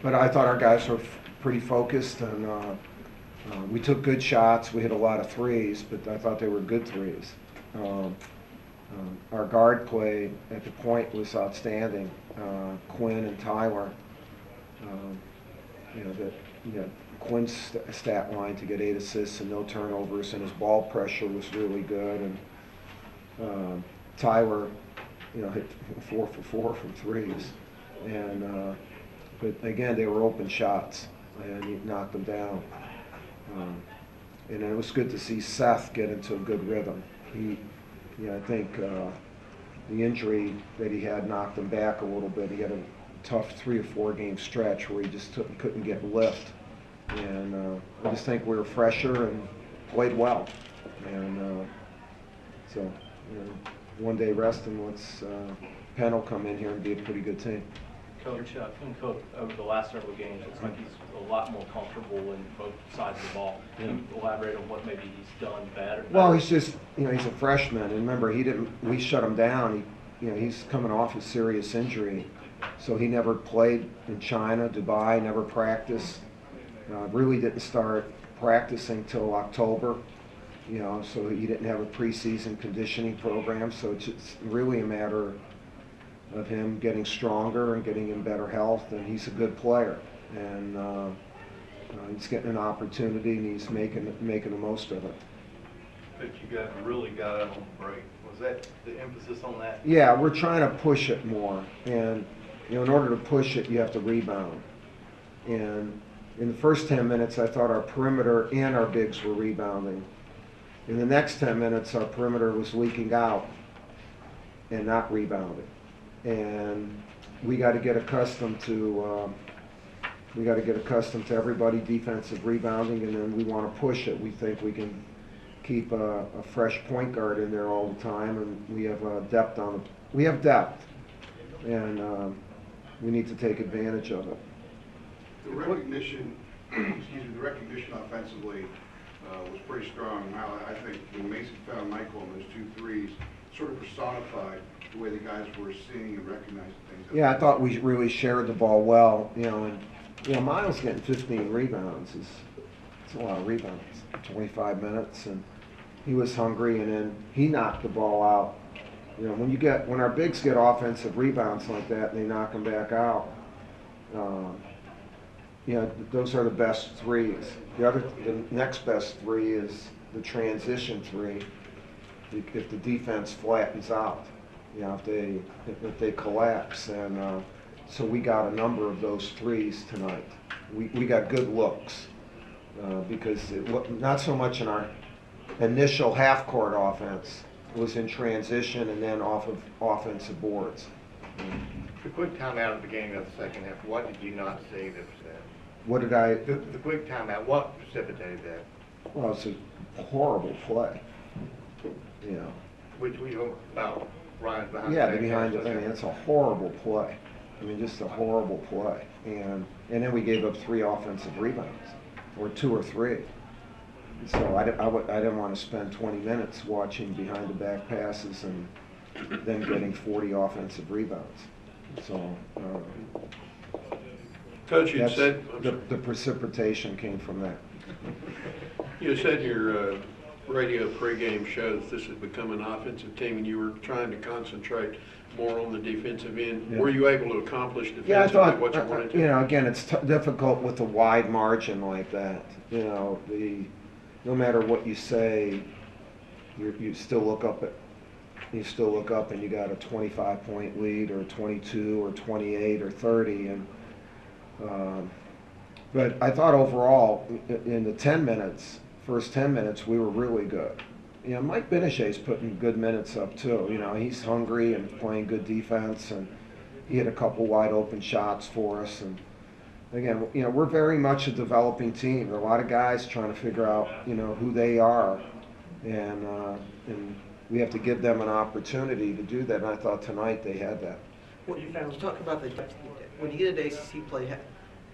But I thought our guys were pretty focused, and we took good shots. We hit a lot of threes, but I thought they were good threes. Our guard play at the point was outstanding. Quinn and Tyler, Quinn's stat line to get 8 assists and no turnovers, and his ball pressure was really good. And Tyler, hit 4 for 4 from threes. And but again, they were open shots, and he knocked them down. And it was good to see Seth get into a good rhythm. I think the injury that he had knocked him back a little bit. He had a tough 3 or 4 game stretch where he just couldn't get lift. And I just think we were fresher and played well. And so, one day rest, and let's Penn will come in here and be a pretty good team. Coach, Coach, over the last several games, it's like he's a lot more comfortable in both sides of the ball. Can you elaborate on what maybe he's done better? Well, he's just, he's a freshman, and remember, we shut him down. He's coming off a serious injury, so he never played in China, Dubai, never practiced. Really didn't start practicing till October, so he didn't have a preseason conditioning program. So it's really a matter of him getting stronger and getting in better health, and he's a good player, and he's getting an opportunity, and he's making the most of it. But you guys really got out on the break. Was that the emphasis on that? Yeah, we're trying to push it more, and in order to push it, you have to rebound. And in the first 10 minutes, I thought our perimeter and our bigs were rebounding. In the next 10 minutes, our perimeter was leaking out and not rebounding. And we got to get accustomed to everybody defensive rebounding, and then we want to push it. We think we can keep a fresh point guard in there all the time, and we have depth on it. We have depth, and we need to take advantage of it. The recognition, the recognition offensively was pretty strong. Now I think when Mason found Michael on those 2 threes, sort of personified the way the guys were seeing and recognizing things. Yeah, I thought we really shared the ball well, and Miles getting 15 rebounds it's a lot of rebounds. 25 minutes, and he was hungry, and then he knocked the ball out. When our bigs get offensive rebounds like that, and they knock them back out. Those are the best threes. The next best 3 is the transition 3. If the defense flattens out, if they collapse, and so we got a number of those 3s tonight. We got good looks because not so much in our initial half-court offense. It was in transition and then off of offensive boards. The quick timeout of the game of the second half, what did you not see that was that? What did I? The quick timeout, what precipitated that? Well, it's a horrible play. Which we hope about Ryan's behind. Yeah, behind it. It's a horrible play. Just a horrible play. And then we gave up 3 offensive rebounds, or 2 or 3. So I didn't want to spend 20 minutes watching behind the back passes and then getting 40 offensive rebounds. So Coach, you said the precipitation came from that. You said your radio pregame shows this has become an offensive team, and you were trying to concentrate more on the defensive end. Yeah. Were you able to accomplish defensively what you wanted to? Again, it's difficult with a wide margin like that. No matter what you say, you still look up and you got a 25-point lead, or 22, or 28, or 30, and but I thought overall in the first 10 minutes, we were really good. Mike Benishay's putting good minutes up too. He's hungry and playing good defense, and he hit a couple wide open shots for us. And again, we're very much a developing team. There are a lot of guys trying to figure out, who they are, and we have to give them an opportunity to do that. And I thought tonight they had that. When you talk about when you get into ACC play,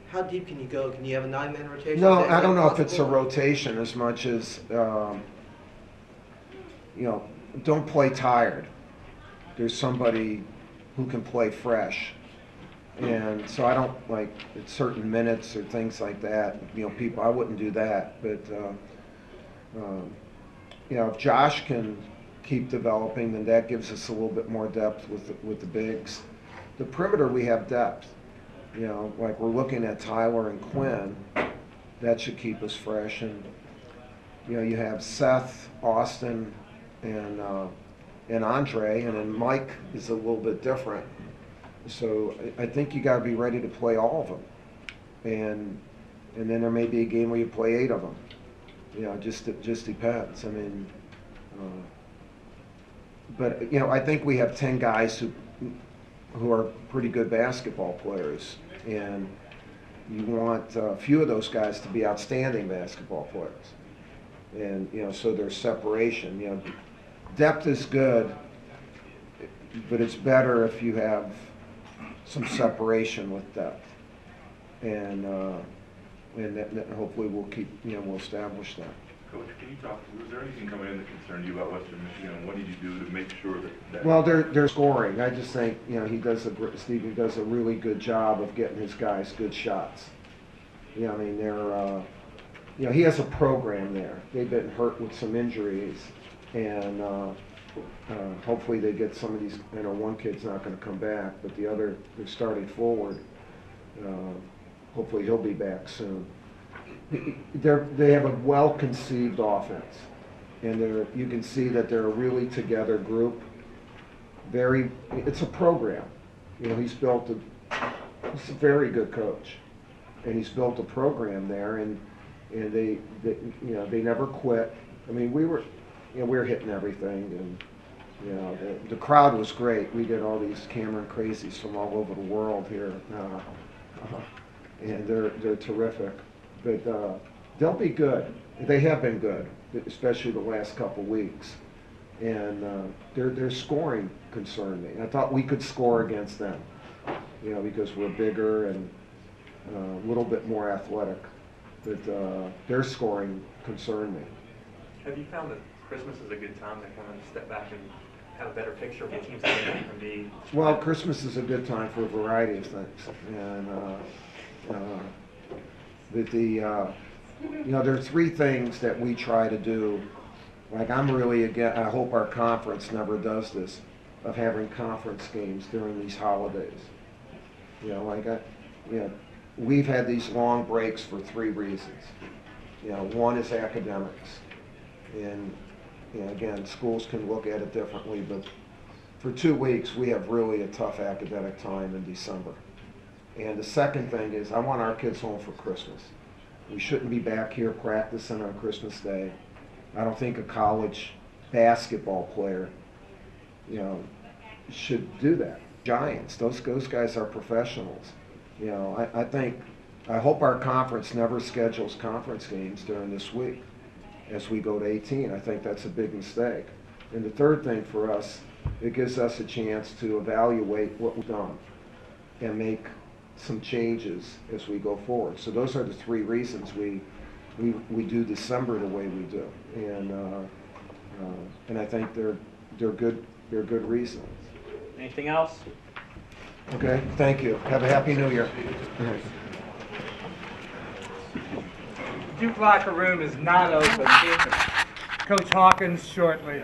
how deep can you go? Can you have a 9-man rotation? No, I don't know if it's a rotation as much as, don't play tired. there's somebody who can play fresh. And so I don't like at certain minutes or things like that, people, I wouldn't do that. But, if Josh can keep developing, then that gives us a little bit more depth with the bigs. The perimeter, we have depth. Like we're looking at Tyler and Quinn. That should keep us fresh. And, you have Seth, Austin, and Andre, and then Mike is a little bit different. So I think you got to be ready to play all of them. And then there may be a game where you play 8 of them. It just depends. I mean, but I think we have 10 guys who are pretty good basketball players, and you want a few of those guys to be outstanding basketball players. And so there's separation. Depth is good, but it's better if you have some separation with depth, and that hopefully we'll keep, we'll establish that. Coach, can you talk, was there anything coming in that concerned you about Western Michigan, and what did you do to make sure that? Well, they're scoring. I just think, Stevie does a really good job of getting his guys good shots. I mean, they're, he has a program there. They've been hurt with some injuries, and hopefully they get some of these, one kid's not going to come back, but the other, they're starting forward. Hopefully he'll be back soon. They have a well-conceived offense, and you can see that they're a really together group. It's a program. He's a very good coach, and he's built a program there, and they never quit. I mean, we were hitting everything, and the crowd was great. We get all these Cameron crazies from all over the world here, and they're terrific. But they'll be good. They have been good, especially the last couple weeks. And their scoring concerned me. I thought we could score against them, because we're bigger and a little bit more athletic. But their scoring concerned me. Have you found that Christmas is a good time to kind of step back and have a better picture of what teams can be? Well, Christmas is a good time for a variety of things. And there are 3 things that we try to do. Like I hope our conference never does this, of having conference games during these holidays. We've had these long breaks for 3 reasons. One is academics. And, again, schools can look at it differently, but for 2 weeks we have really a tough academic time in December. And the second thing is I want our kids home for Christmas. We shouldn't be back here practicing on Christmas Day. I don't think a college basketball player, should do that. Giants, those guys are professionals. I hope our conference never schedules conference games during this week as we go to 18. I think that's a big mistake. And the third thing for us, it gives us a chance to evaluate what we've done and make some changes as we go forward. So those are the 3 reasons we do December the way we do, and I think they're good reasons. Anything else? Okay, thank you. Have a happy New Year. Duke locker room is not open. Coach Hawkins shortly.